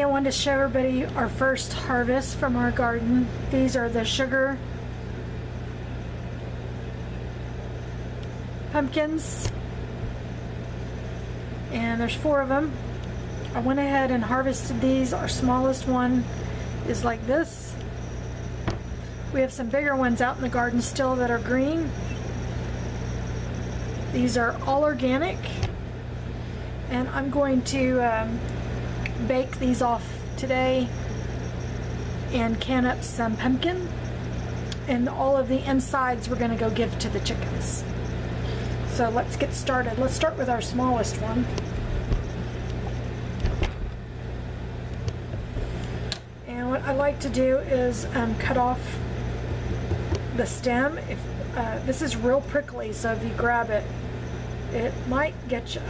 I wanted to show everybody our first harvest from our garden. These are the sugar pumpkins, and there's 4 of them. I went ahead and harvested these. Our smallest one is like this. We have some bigger ones out in the garden still that are green. These are all organic, and I'm going to bake these off today and can up some pumpkin, and all of the insides we're going to go give to the chickens. So let's get started. Let's start with our smallest one. And what I like to do is cut off the stem. If this is real prickly, so if you grab it, it might get you.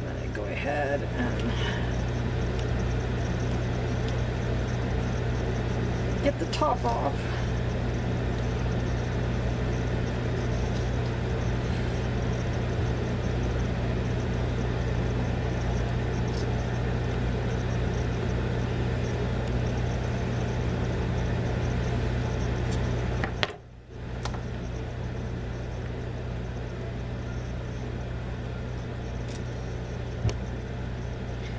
Let me go ahead and get the top off.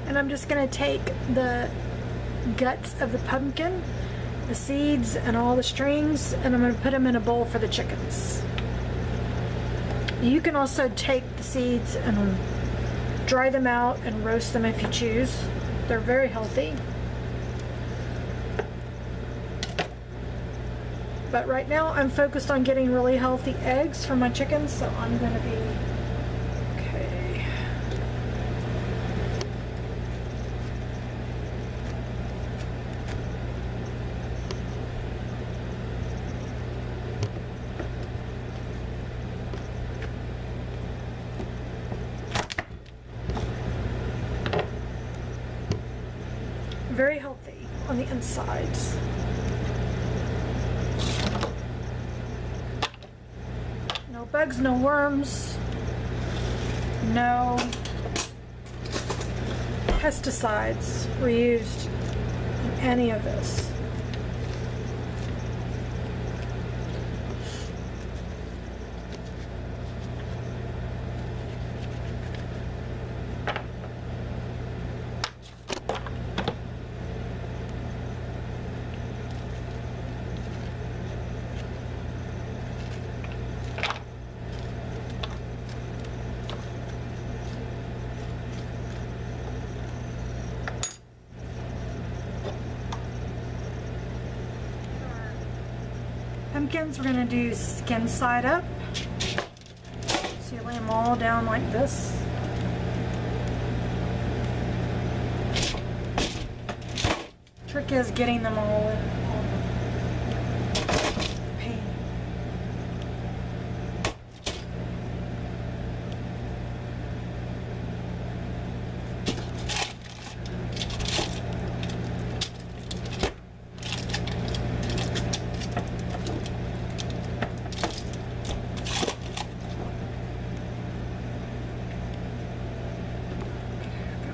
And I'm just going to take the guts of the pumpkin, the seeds and all the strings, and I'm going to put them in a bowl for the chickens. You can also take the seeds and dry them out and roast them if you choose. They're very healthy. But right now I'm focused on getting really healthy eggs for my chickens, so I'm going to be okay. Very healthy on the insides. No bugs, no worms, no pesticides were used in any of this. Pumpkins, we're going to do skin side up. So you lay them all down like this. Trick is getting them all in the pan.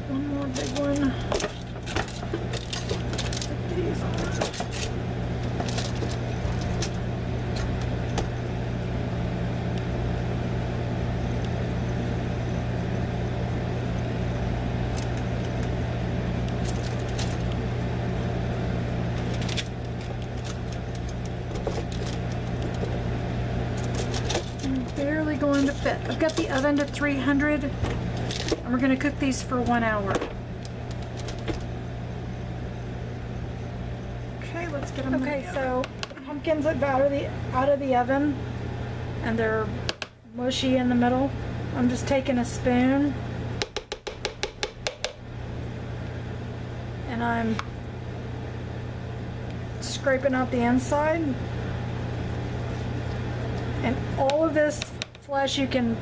One more big one. Put these on. I'm barely going to fit. I've got the oven to 300. We're going to cook these for 1 hour. Okay, let's get them. Okay, so pumpkins are out of the oven, and they're mushy in the middle. I'm just taking a spoon and I'm scraping out the inside. And all of this flesh you can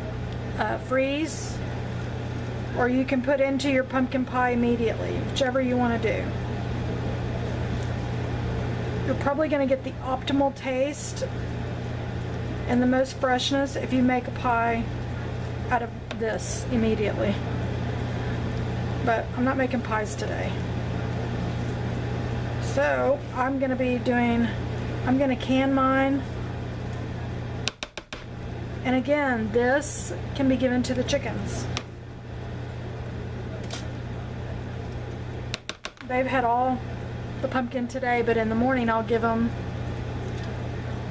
freeze, or you can put into your pumpkin pie immediately, whichever you want to do. You're probably going to get the optimal taste and the most freshness if you make a pie out of this immediately. But I'm not making pies today. So I'm going to can mine. And again, this can be given to the chickens. They've had all the pumpkin today, but in the morning I'll give them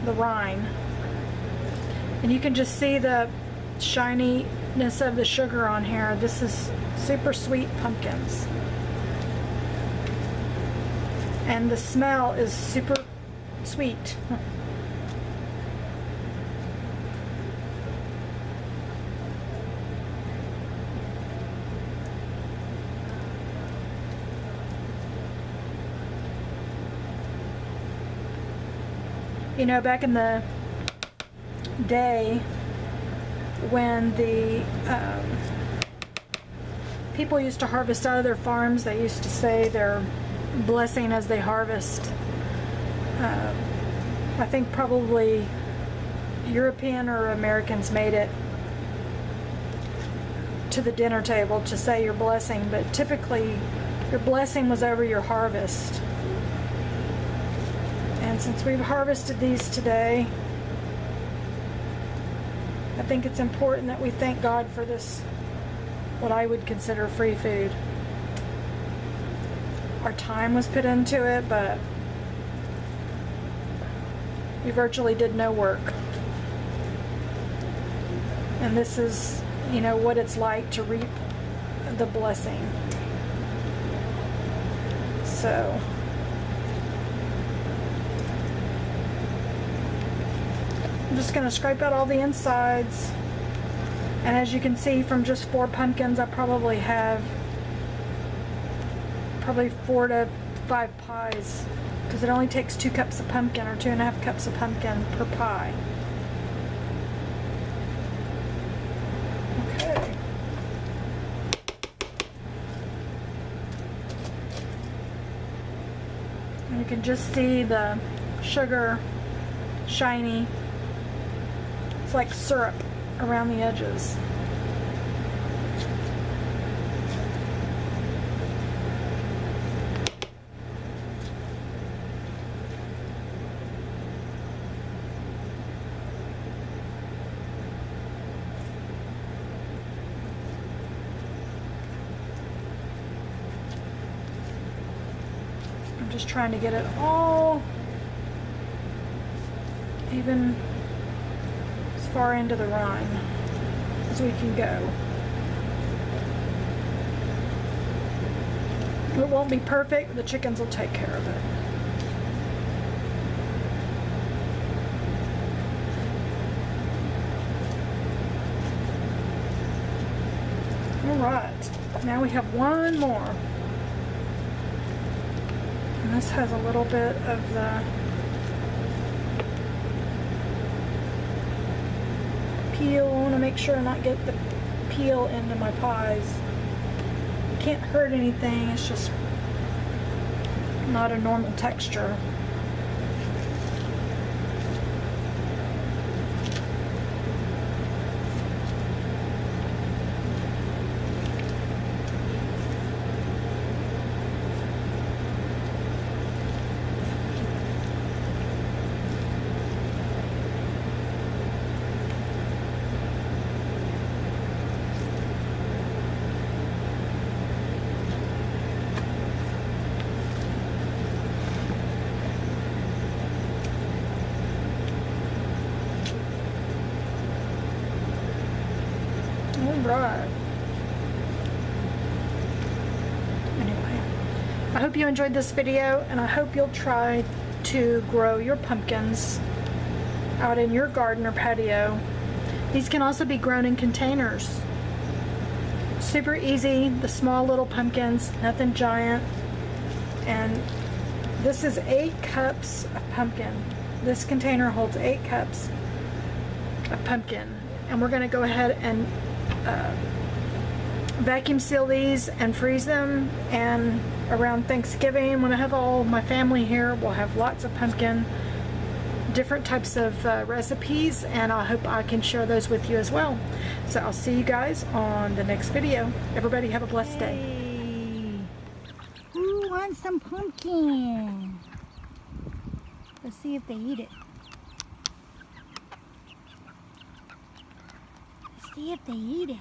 the rind. And you can just see the shininess of the sugar on here. This is super sweet pumpkins. And the smell is super sweet. You know, back in the day when the people used to harvest out of their farms, they used to say their blessing as they harvest. I think probably European or Americans made it to the dinner table to say your blessing, but typically your blessing was over your harvest. And since we've harvested these today, I think it's important that we thank God for this, what I would consider free food. Our time was put into it, but we virtually did no work. And this is, you know, what it's like to reap the blessing. So I'm just going to scrape out all the insides. And as you can see from just 4 pumpkins, I probably have 4 to 5 pies, because it only takes 2 cups of pumpkin or 2.5 cups of pumpkin per pie. Okay. And you can just see the sugar shiny. It's like syrup around the edges. I'm just trying to get it all even as far into the rind as we can go. It won't be perfect, the chickens will take care of it. Alright, now we have one more. And this has a little bit of the peel. I want to make sure I not get the peel into my pies. Can't hurt anything, it's just not a normal texture. Alright. Anyway, I hope you enjoyed this video, and I hope you'll try to grow your pumpkins out in your garden or patio. These can also be grown in containers. Super easy, the small little pumpkins, nothing giant. And this is 8 cups of pumpkin. This container holds 8 cups of pumpkin. And we're going to go ahead and vacuum seal these and freeze them, and around Thanksgiving when I have all my family here, we'll have lots of pumpkin different types of recipes, and I hope I can share those with you as well. So I'll see you guys on the next video. Everybody have a blessed day. Hey, who wants some pumpkin? Let's see if they eat it. Let's see if they eat it.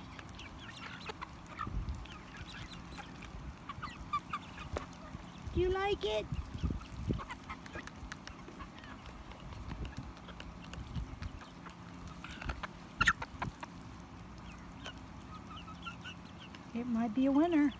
Do you like it? It might be a winner.